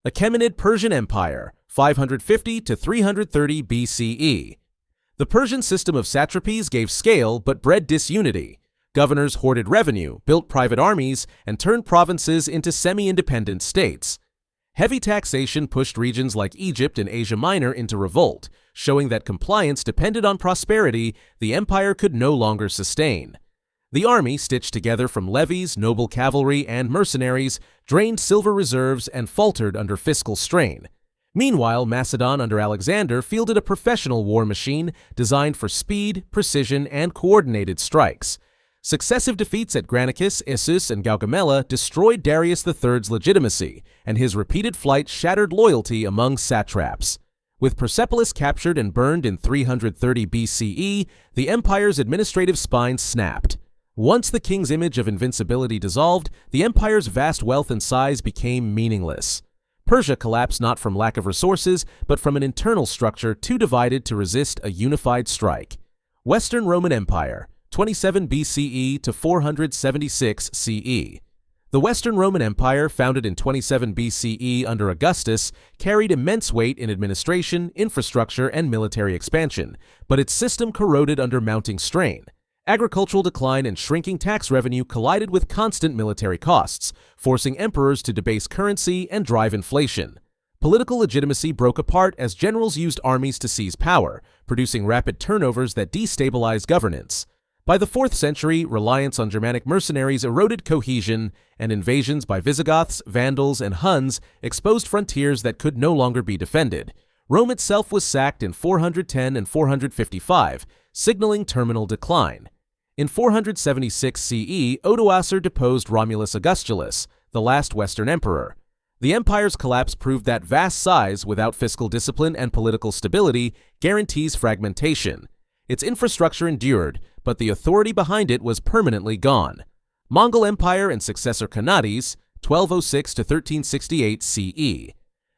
Achaemenid Persian Empire, 550 to 330 BCE. The Persian system of satrapies gave scale but bred disunity. Governors hoarded revenue, built private armies, and turned provinces into semi-independent states. Heavy taxation pushed regions like Egypt and Asia Minor into revolt, showing that compliance depended on prosperity the empire could no longer sustain. The army, stitched together from levies, noble cavalry, and mercenaries, drained silver reserves and faltered under fiscal strain. Meanwhile, Macedon under Alexander fielded a professional war machine designed for speed, precision, and coordinated strikes. Successive defeats at Granicus, Issus, and Gaugamela destroyed Darius III's legitimacy, and his repeated flight shattered loyalty among satraps. With Persepolis captured and burned in 330 BCE, the empire's administrative spine snapped. Once the king's image of invincibility dissolved, the empire's vast wealth and size became meaningless. Persia collapsed not from lack of resources, but from an internal structure too divided to resist a unified strike. Western Roman Empire, 27 BCE to 476 CE. The Western Roman Empire, founded in 27 BCE under Augustus, carried immense weight in administration, infrastructure, and military expansion, but its system corroded under mounting strain. Agricultural decline and shrinking tax revenue collided with constant military costs, forcing emperors to debase currency and drive inflation. Political legitimacy broke apart as generals used armies to seize power, producing rapid turnovers that destabilized governance. By the 4th century, reliance on Germanic mercenaries eroded cohesion, and invasions by Visigoths, Vandals, and Huns exposed frontiers that could no longer be defended. Rome itself was sacked in 410 and 455, signaling terminal decline. In 476 CE, Odoacer deposed Romulus Augustulus, the last Western emperor. The empire's collapse proved that vast size, without fiscal discipline and political stability, guarantees fragmentation. Its infrastructure endured, but the authority behind it was permanently gone. Mongol Empire and successor Khanate, 1206 to 1368 CE.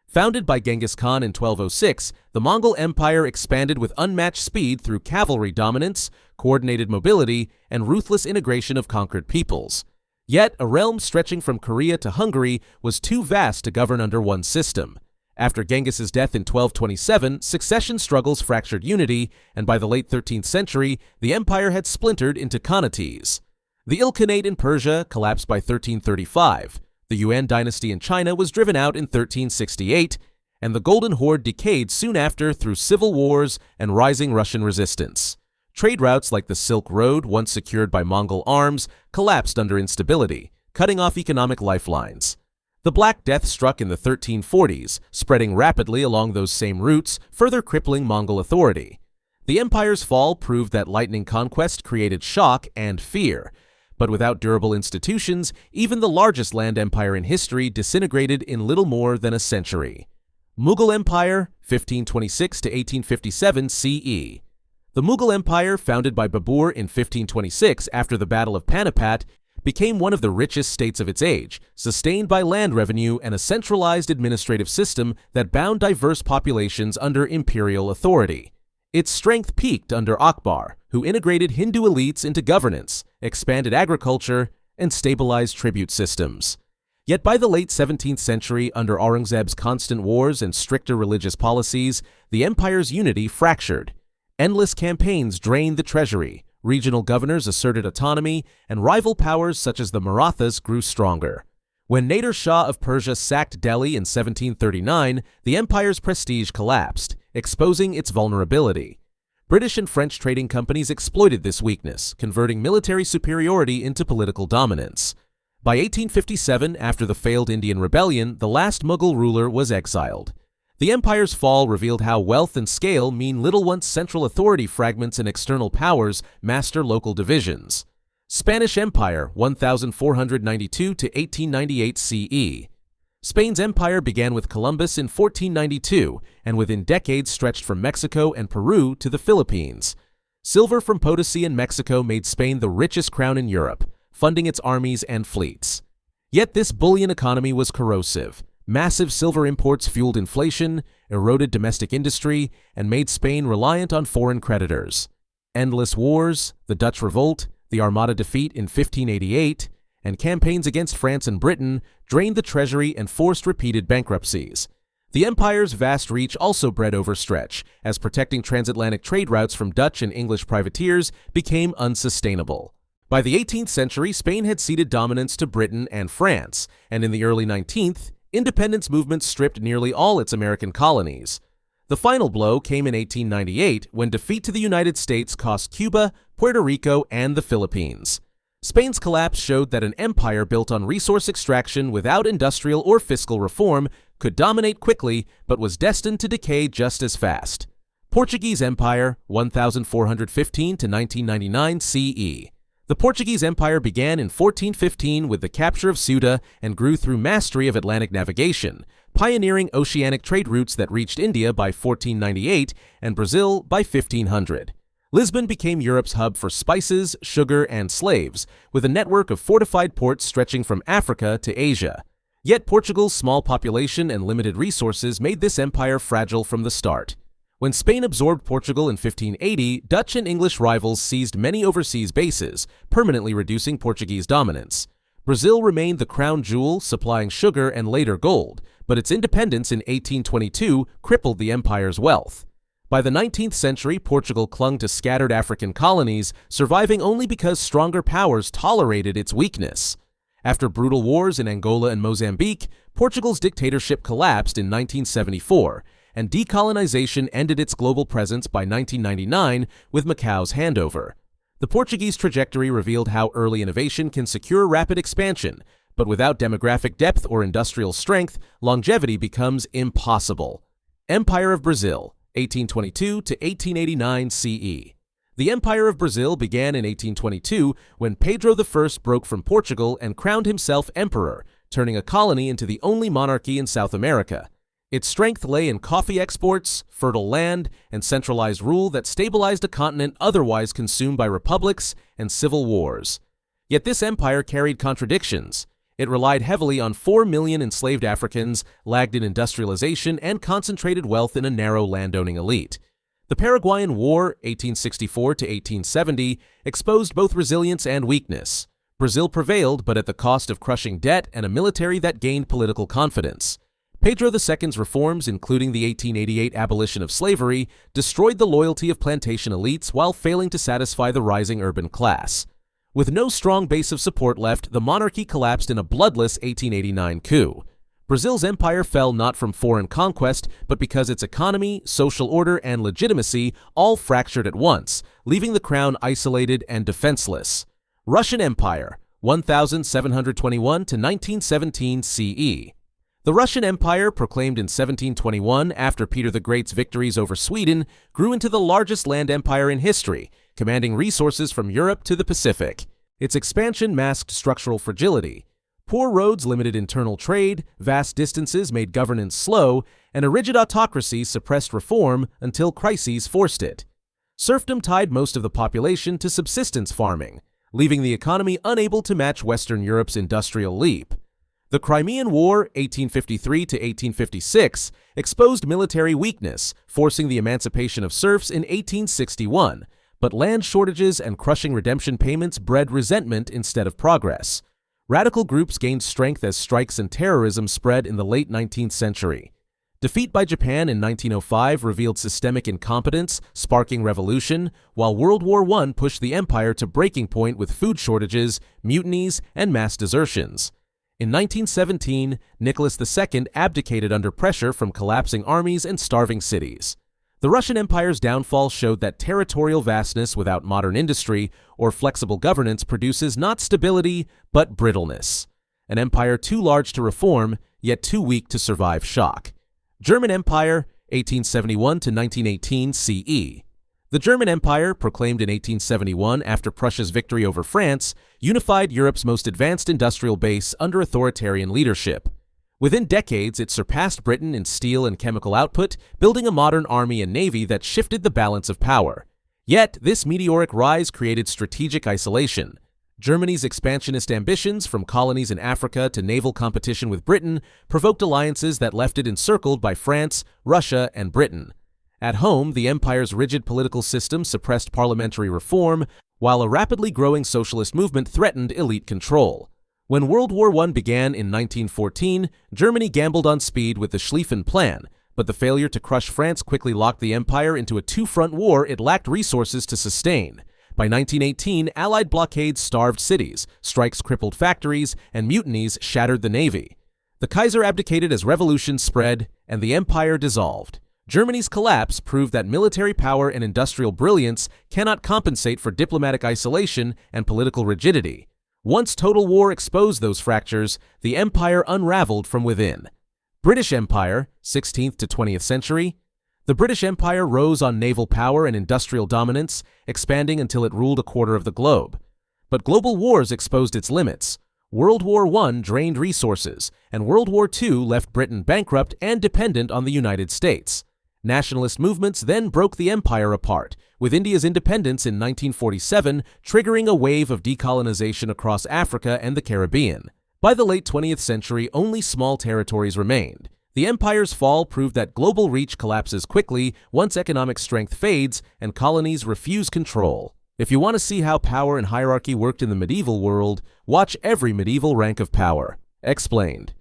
Founded by Genghis Khan in 1206, the Mongol Empire expanded with unmatched speed through cavalry dominance, coordinated mobility, and ruthless integration of conquered peoples. Yet, a realm stretching from Korea to Hungary was too vast to govern under one system. After Genghis's death in 1227, succession struggles fractured unity, and by the late 13th century, the empire had splintered into khanates. The Ilkhanate in Persia collapsed by 1335. The Yuan dynasty in China was driven out in 1368, and the Golden Horde decayed soon after through civil wars and rising Russian resistance. Trade routes like the Silk Road, once secured by Mongol arms, collapsed under instability, cutting off economic lifelines. The Black Death struck in the 1340s, spreading rapidly along those same routes, further crippling Mongol authority. The empire's fall proved that lightning conquest created shock and fear. But without durable institutions, even the largest land empire in history disintegrated in little more than a century. Mughal Empire, 1526 to 1857 CE. The Mughal Empire, founded by Babur in 1526 after the Battle of Panipat, became one of the richest states of its age, sustained by land revenue and a centralized administrative system that bound diverse populations under imperial authority. Its strength peaked under Akbar, who integrated Hindu elites into governance, expanded agriculture, and stabilized tribute systems. Yet by the late 17th century, under Aurangzeb's constant wars and stricter religious policies, the empire's unity fractured. Endless campaigns drained the treasury, regional governors asserted autonomy, and rival powers such as the Marathas grew stronger. When Nader Shah of Persia sacked Delhi in 1739, the empire's prestige collapsed, exposing its vulnerability. British and French trading companies exploited this weakness, converting military superiority into political dominance. By 1857, after the failed Indian Rebellion, the last Mughal ruler was exiled. The empire's fall revealed how wealth and scale mean little once central authority fragments and external powers master local divisions. Spanish Empire, 1492 to 1898 CE. Spain's empire began with Columbus in 1492 and within decades stretched from Mexico and Peru to the Philippines. Silver from Potosi and Mexico made Spain the richest crown in Europe, funding its armies and fleets. Yet this bullion economy was corrosive. Massive silver imports fueled inflation, eroded domestic industry, and made Spain reliant on foreign creditors. Endless wars, the Dutch revolt, the Armada defeat in 1588, and campaigns against France and Britain drained the treasury and forced repeated bankruptcies. The empire's vast reach also bred overstretch, as protecting transatlantic trade routes from Dutch and English privateers became unsustainable. By the 18th century, Spain had ceded dominance to Britain and France, and in the early 19th, independence movements stripped nearly all its American colonies. The final blow came in 1898 when defeat to the United States cost Cuba, Puerto Rico, and the Philippines. Spain's collapse showed that an empire built on resource extraction without industrial or fiscal reform could dominate quickly but was destined to decay just as fast. Portuguese Empire, 1415 to 1999 CE. The Portuguese Empire began in 1415 with the capture of Ceuta and grew through mastery of Atlantic navigation, pioneering oceanic trade routes that reached India by 1498 and Brazil by 1500. Lisbon became Europe's hub for spices, sugar, and slaves, with a network of fortified ports stretching from Africa to Asia. Yet Portugal's small population and limited resources made this empire fragile from the start. When Spain absorbed Portugal in 1580, Dutch and English rivals seized many overseas bases, permanently reducing Portuguese dominance. Brazil remained the crown jewel, supplying sugar and later gold, but its independence in 1822 crippled the empire's wealth. By the 19th century, Portugal clung to scattered African colonies, surviving only because stronger powers tolerated its weakness. After brutal wars in Angola and Mozambique, Portugal's dictatorship collapsed in 1974, and decolonization ended its global presence by 1999 with Macau's handover. The Portuguese trajectory revealed how early innovation can secure rapid expansion, but without demographic depth or industrial strength, longevity becomes impossible. Empire of Brazil, 1822 to 1889 CE. The Empire of Brazil began in 1822 when Pedro I broke from Portugal and crowned himself emperor, turning a colony into the only monarchy in South America. Its strength lay in coffee exports, fertile land, and centralized rule that stabilized a continent otherwise consumed by republics and civil wars. Yet this empire carried contradictions. It relied heavily on 4 million enslaved Africans, lagged in industrialization, and concentrated wealth in a narrow landowning elite. The Paraguayan War, 1864 to 1870, exposed both resilience and weakness. Brazil prevailed, but at the cost of crushing debt and a military that gained political confidence. Pedro II's reforms, including the 1888 abolition of slavery, destroyed the loyalty of plantation elites while failing to satisfy the rising urban class. With no strong base of support left, the monarchy collapsed in a bloodless 1889 coup. Brazil's empire fell not from foreign conquest, but because its economy, social order, and legitimacy all fractured at once, leaving the crown isolated and defenseless. Russian Empire, 1721 to 1917 CE. The Russian Empire, proclaimed in 1721 after Peter the Great's victories over Sweden, grew into the largest land empire in history, commanding resources from Europe to the Pacific. Its expansion masked structural fragility. Poor roads limited internal trade, vast distances made governance slow, and a rigid autocracy suppressed reform until crises forced it. Serfdom tied most of the population to subsistence farming, leaving the economy unable to match Western Europe's industrial leap. The Crimean War, 1853 to 1856, exposed military weakness, forcing the emancipation of serfs in 1861, but land shortages and crushing redemption payments bred resentment instead of progress. Radical groups gained strength as strikes and terrorism spread in the late 19th century. Defeat by Japan in 1905 revealed systemic incompetence, sparking revolution, while World War I pushed the empire to breaking point with food shortages, mutinies, and mass desertions. In 1917, Nicholas II abdicated under pressure from collapsing armies and starving cities. The Russian Empire's downfall showed that territorial vastness without modern industry or flexible governance produces not stability, but brittleness. An empire too large to reform, yet too weak to survive shock. German Empire, 1871 to 1918 CE. The German Empire, proclaimed in 1871 after Prussia's victory over France, unified Europe's most advanced industrial base under authoritarian leadership. Within decades, it surpassed Britain in steel and chemical output, building a modern army and navy that shifted the balance of power. Yet, this meteoric rise created strategic isolation. Germany's expansionist ambitions, from colonies in Africa to naval competition with Britain, provoked alliances that left it encircled by France, Russia, and Britain. At home, the empire's rigid political system suppressed parliamentary reform, while a rapidly growing socialist movement threatened elite control. When World War I began in 1914, Germany gambled on speed with the Schlieffen Plan, but the failure to crush France quickly locked the empire into a two-front war it lacked resources to sustain. By 1918, Allied blockades starved cities, strikes crippled factories, and mutinies shattered the navy. The Kaiser abdicated as revolutions spread, and the empire dissolved. Germany's collapse proved that military power and industrial brilliance cannot compensate for diplomatic isolation and political rigidity. Once total war exposed those fractures, the empire unraveled from within. British Empire, 16th to 20th century. The British Empire rose on naval power and industrial dominance, expanding until it ruled a quarter of the globe. But global wars exposed its limits. World War I drained resources, and World War II left Britain bankrupt and dependent on the United States. Nationalist movements then broke the empire apart, with India's independence in 1947 triggering a wave of decolonization across Africa and the Caribbean. By the late 20th century, only small territories remained. The empire's fall proved that global reach collapses quickly once economic strength fades and colonies refuse control. If you want to see how power and hierarchy worked in the medieval world, watch Every Medieval Rank of Power. Explained.